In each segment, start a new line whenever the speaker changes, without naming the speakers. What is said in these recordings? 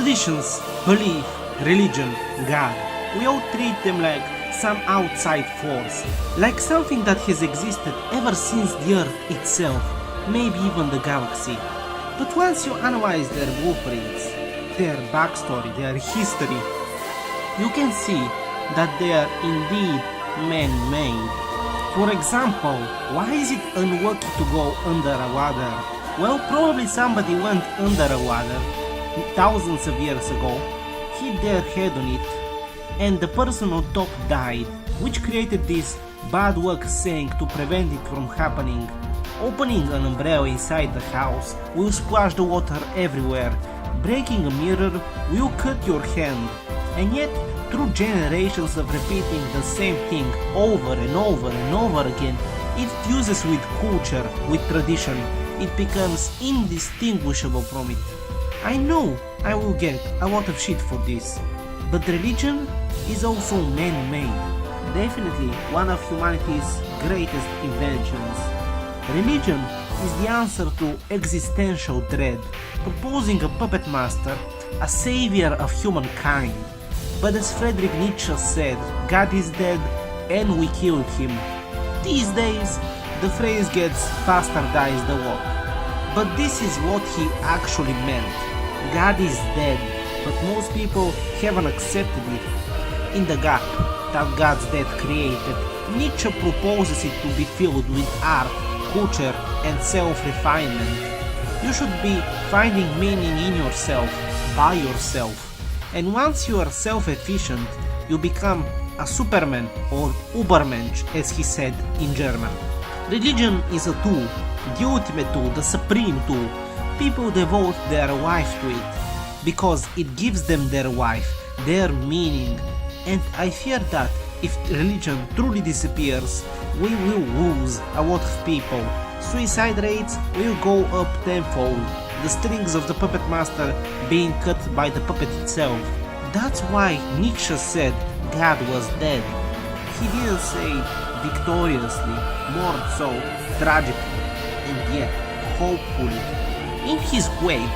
Traditions, belief, religion, God. We all treat them like some outside force, like something that has existed ever since the Earth itself, maybe even the galaxy. But once you analyze their blueprints, their backstory, their history, you can see that they are indeed man-made. For example, why is it unlucky to go under a ladder? Well, probably somebody went under a ladder thousands of years ago, hit their head on it, and the person on top died, which created this bad luck saying to prevent it from happening. Opening an umbrella inside the house will splash the water everywhere. Breaking a mirror will cut your hand. And yet, through generations of repeating the same thing over and over and over again, it fuses with culture, with tradition. It becomes indistinguishable from it. I know I will get a lot of shit for this, but religion is also man-made. Definitely one of humanity's greatest inventions. Religion is the answer to existential dread, proposing a puppet master, a savior of humankind. But as Friedrich Nietzsche said, God is dead and we killed him. These days, the phrase gets bastardized a lot. But this is what he actually meant. God is dead, but most people haven't accepted it. In the gap that God's death created, Nietzsche proposes it to be filled with art, culture, and self-refinement. You should be finding meaning in yourself, by yourself. And once you are self-efficient, you become a Superman or Übermensch, as he said in German. Religion is a tool, the ultimate tool, the supreme tool. People devote their life to it, because it gives them their life, their meaning. And I fear that if religion truly disappears, we will lose a lot of people. Suicide rates will go up tenfold, the strings of the puppet master being cut by the puppet itself. That's why Nietzsche said God was dead. He didn't say victoriously, more so tragically, and yet hopefully. In his wake,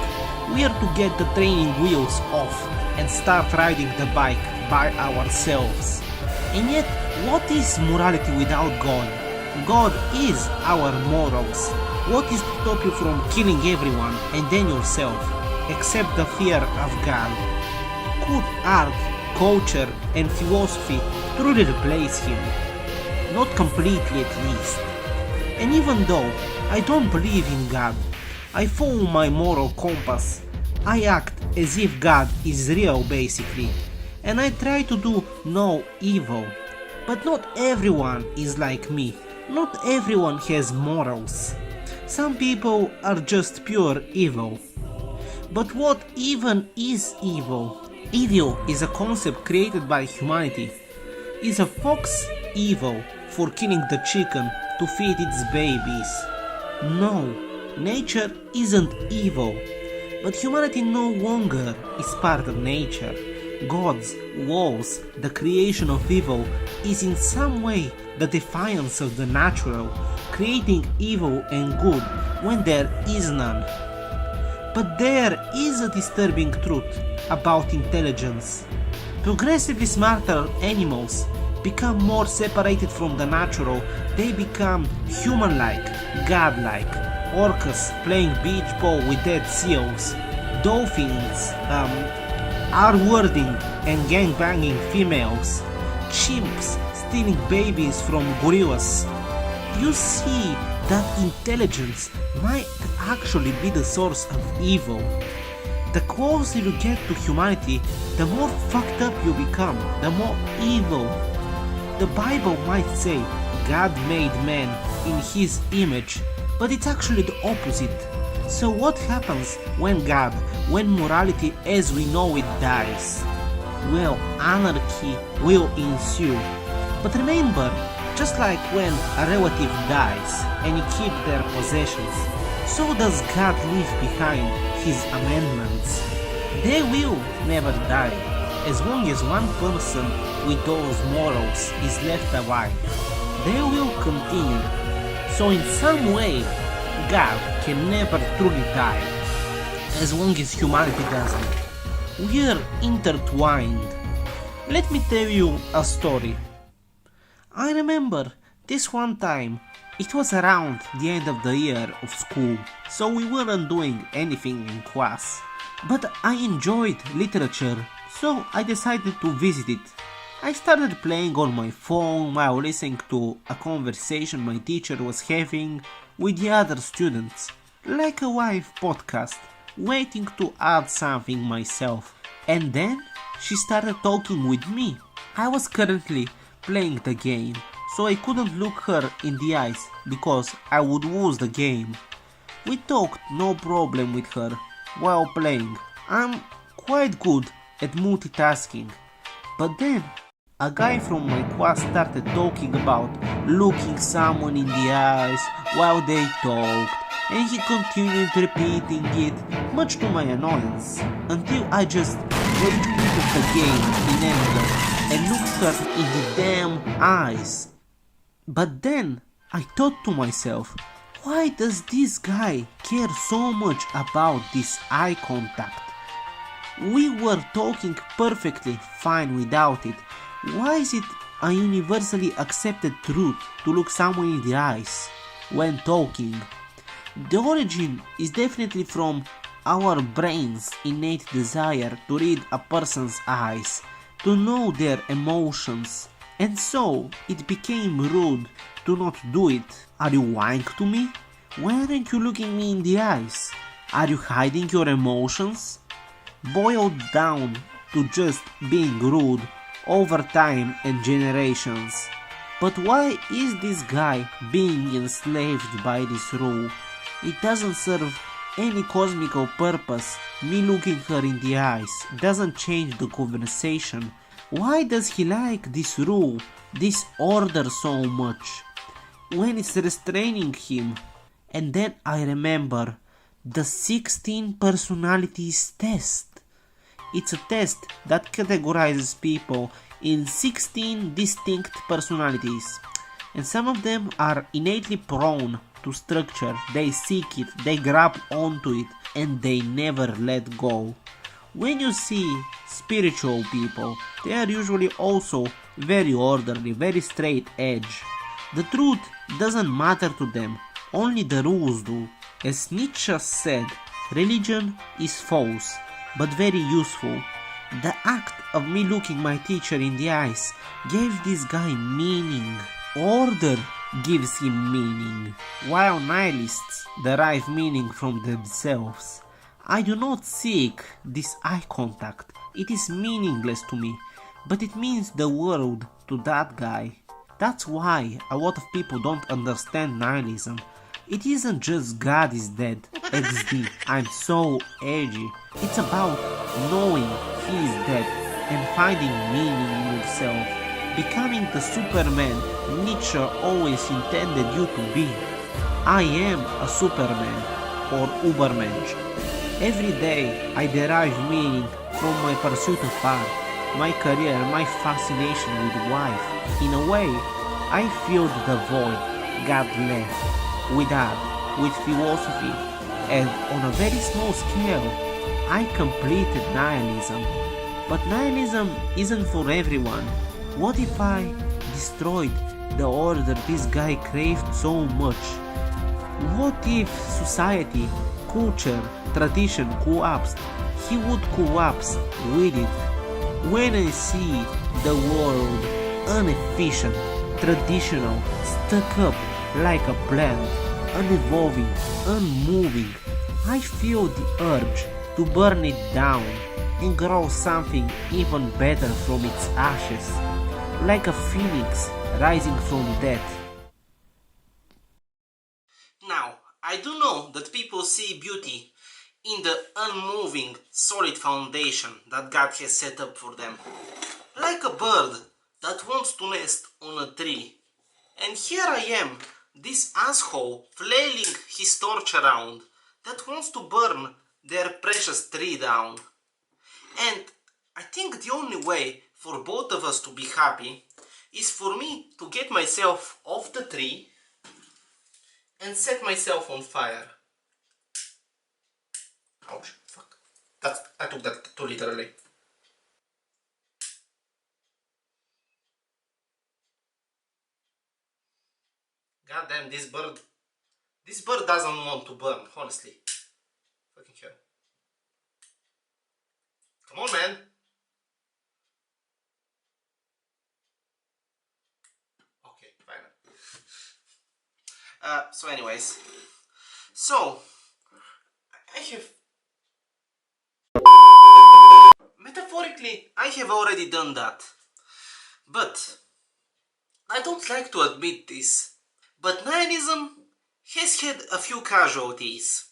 we are to get the training wheels off and start riding the bike by ourselves. And yet, what is morality without God? God is our morals. What is to stop you from killing everyone and then yourself, except the fear of God? Could art, culture, and philosophy truly replace him? Not completely at least. And even though I don't believe in God, I follow my moral compass. I act as if God is real basically, and I try to do no evil. But not everyone is like me. Not everyone has morals. Some people are just pure evil. But what even is evil? Evil is a concept created by humanity. Is a fox evil for killing the chicken to feed its babies? No, nature isn't evil. But humanity no longer is part of nature. God's laws, the creation of evil, is in some way the defiance of the natural, creating evil and good when there is none. But there is a disturbing truth about intelligence. Progressively smarter animals become more separated from the natural. They become human-like, godlike. Orcas playing beach ball with dead seals. Dolphins are wording and gangbanging females. Chimps stealing babies from gorillas. You see that intelligence might actually be the source of evil. The closer you get to humanity, the more fucked up you become, the more evil. The Bible might say God made man in his image, but it's actually the opposite. So what happens when God, when morality as we know it dies? Well, anarchy will ensue. But remember, just like when a relative dies and you keep their possessions, so does God leave behind his amendments. They will never die, as long as one person with those morals is left alive. They will continue. So in some way, God can never truly die, as long as humanity doesn't. We're intertwined. Let me tell you a story. I remember this one time, it was around the end of the year of school, so we weren't doing anything in class. But I enjoyed literature, so I decided to visit it. I started playing on my phone while listening to a conversation my teacher was having with the other students, like a live podcast, waiting to add something myself. And then she started talking with me. I was currently playing the game, so I couldn't look her in the eyes because I would lose the game. We talked no problem with her while playing. I'm quite good at multitasking. But then a guy from my class started talking about looking someone in the eyes while they talked, and he continued repeating it, much to my annoyance, until I just vacated the game in anger and looked her in the damn eyes. But then I thought to myself, why does this guy care so much about this eye contact? We were talking perfectly fine without it. Why is it a universally accepted truth to look someone in the eyes when talking? The origin is definitely from our brain's innate desire to read a person's eyes, to know their emotions, and so it became rude to not do it. Are you lying to me? Why aren't you looking me in the eyes? Are you hiding your emotions? Boiled down to just being rude over time and generations. But why is this guy being enslaved by this rule? It doesn't serve any cosmical purpose. Me looking her in the eyes doesn't change the conversation. Why does he like this rule, this order so much, when it's restraining him? And then I remember the 16 personalities test. It's a test that categorizes people in 16 distinct personalities, and some of them are innately prone to structure. They seek it, they grab onto it, and they never let go. When you see spiritual people, they are usually also very orderly, very straight edge. The truth doesn't matter to them, only the rules do. As Nietzsche said, religion is false, but very useful. The act of me looking my teacher in the eyes gave this guy meaning. Order gives him meaning, while nihilists derive meaning from themselves. I do not seek this eye contact. It is meaningless to me, but it means the world to that guy. That's why a lot of people don't understand nihilism. It isn't just God is dead, XD, I'm so edgy. It's about knowing he is dead and finding meaning in yourself, becoming the Superman Nietzsche always intended you to be. I am a Superman, or Ubermensch. Every day I derive meaning from my pursuit of art, my career, my fascination with life. In a way, I filled the void God left. With art, with philosophy, and on a very small scale, I completed nihilism. But nihilism isn't for everyone. What if I destroyed the order this guy craved so much? What if society, culture, tradition collapsed? He would collapse with it. When I see the world inefficient, traditional, stuck up like a plant, unevolving, unmoving, I feel the urge to burn it down and grow something even better from its ashes, like a phoenix rising from death. Now, I do know that people see beauty in the unmoving, solid foundation that God has set up for them, like a bird that wants to nest on a tree. And here I am, this asshole flailing his torch around that wants to burn their precious tree down. And I think the only way for both of us to be happy is for me to get myself off the tree and set myself on fire. Ouch, fuck. I took that too literally. God damn, this bird. This bird doesn't want to burn, honestly. Fucking hell. Come on, man. Okay, fine. So anyways. So, I have... Metaphorically, I have already done that. But, I don't like to admit this. But nihilism has had a few casualties.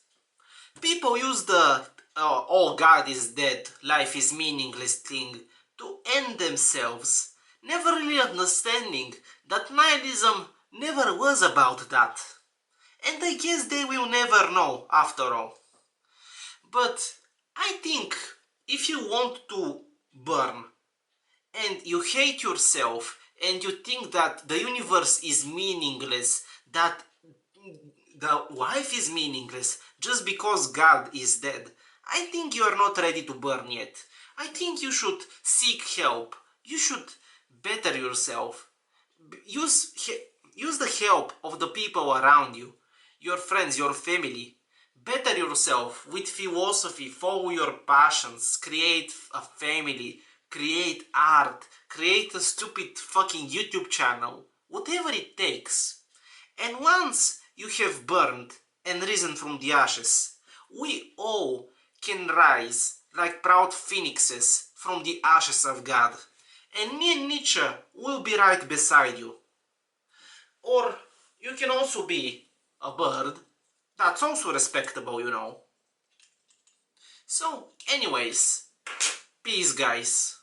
People use the oh God is dead, life is meaningless thing to end themselves, never really understanding that nihilism never was about that. And I guess they will never know after all. But I think if you want to burn and you hate yourself and you think that the universe is meaningless, that the life is meaningless just because God is dead, I think you are not ready to burn yet. I think you should seek help. You should better yourself. Use, use the help of the people around you, your friends, your family. Better yourself with philosophy, follow your passions, create a family, create art, create a stupid fucking YouTube channel, whatever it takes. And once you have burned and risen from the ashes, we all can rise like proud phoenixes from the ashes of God. And me and Nietzsche will be right beside you. Or you can also be a bird. That's also respectable, you know. So, anyways, peace, guys.